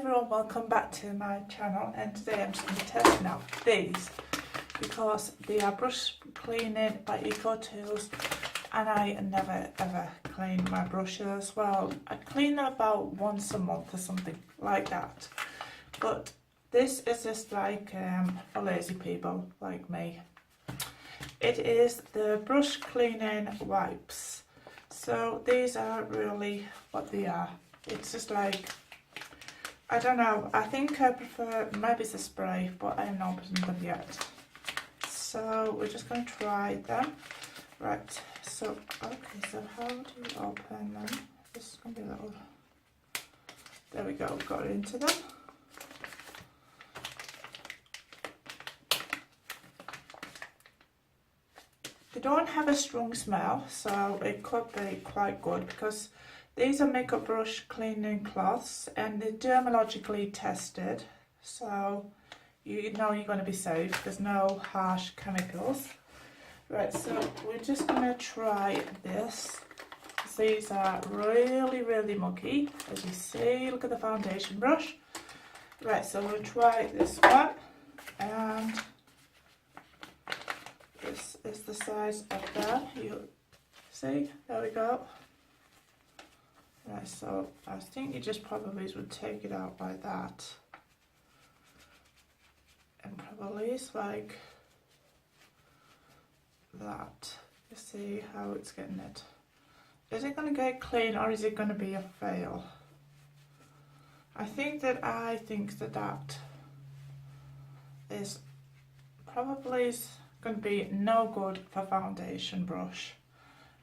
everyone, welcome back to my channel, and today I'm just going to be testing out these because they are brush cleaning by Ecotools, and I never ever clean my brushes. Well, I clean them about once a month or something like that, but this is just like for lazy people like me. It is the brush cleaning wipes. So these are really what they are. It's just like, I don't know, I think I prefer, maybe it's a spray, but I have not opened them yet. So we're just going to try them. Right, so, okay, so how do you open them? This is going to be a little, there we go, got it into them. They don't have a strong smell, so it could be quite good because these are makeup brush cleaning cloths and they're dermatologically tested, so you know you're going to be safe. There's no harsh chemicals. Right, so we're just going to try this. These are really muggy, as you see. Look at the foundation brush. Right, so we'll try this one, and this is the size of that. You see, there we go. Right, so I think you just probably would take it out like that, and probably it's like that. You see how it's getting it. Is it going to get clean or is it going to be a fail? I think that that is probably going to be no good for foundation brush.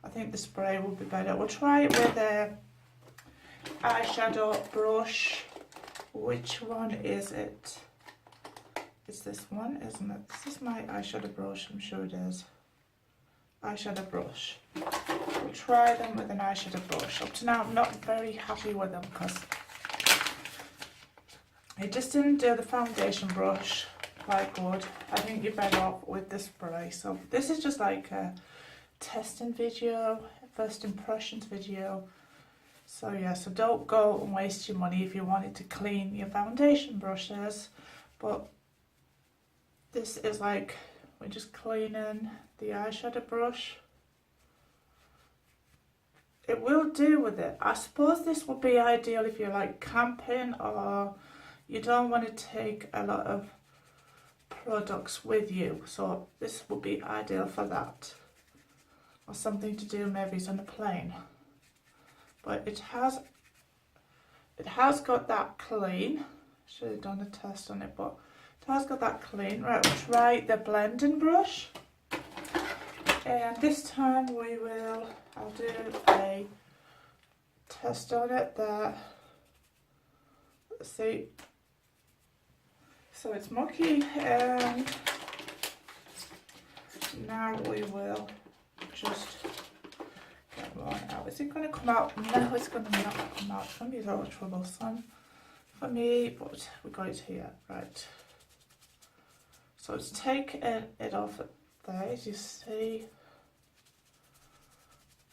I think the spray will be better. We'll try it with a eyeshadow brush. Which one is it? It's this one, isn't it? This is my eyeshadow brush, I'm sure it is. Eyeshadow brush. We'll try them with an eyeshadow brush. Up to now I'm not very happy with them because it just didn't do the foundation brush quite good. I think you're better off with the spray. So this is just like a testing video, first impressions video. So yeah, so don't go and waste your money if you wanted to clean your foundation brushes. But this is like, we're just cleaning the eyeshadow brush. It will do with it. I suppose this would be ideal if you're like camping or you don't want to take a lot of products with you. So this would be ideal for that. Or something to do maybe it's on a plane. But it has got that clean. Should have done a test on it, but it has got that clean. Right, we'll try the blending brush. And this time I'll do a test on it there. Let's see. So it's mucky, and now we will just get one out. Is it going to come out? No, it's going to not come out. It's going to be a little troublesome for me, but we got it here. Right. So it's taking it off there, as you see.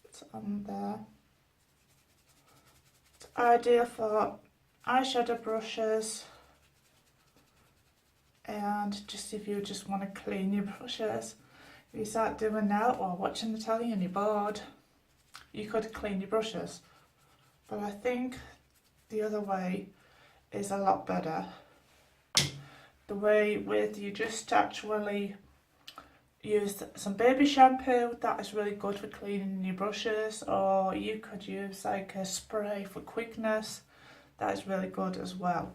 It's on there. It's ideal for eyeshadow brushes, and just if you just want to clean your brushes. If you start doing that or watching the telly and you're bored, you could clean your brushes. But I think the other way is a lot better. The way with you just actually use some baby shampoo, that is really good for cleaning your brushes, or you could use like a spray for quickness, that is really good as well.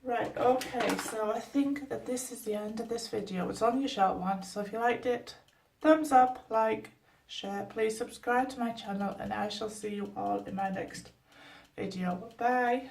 Right, okay, so I think that this is the end of this video. It's only a short one, so if you liked it, thumbs up, like, share, please subscribe to my channel, and I shall see you all in my next video. Bye!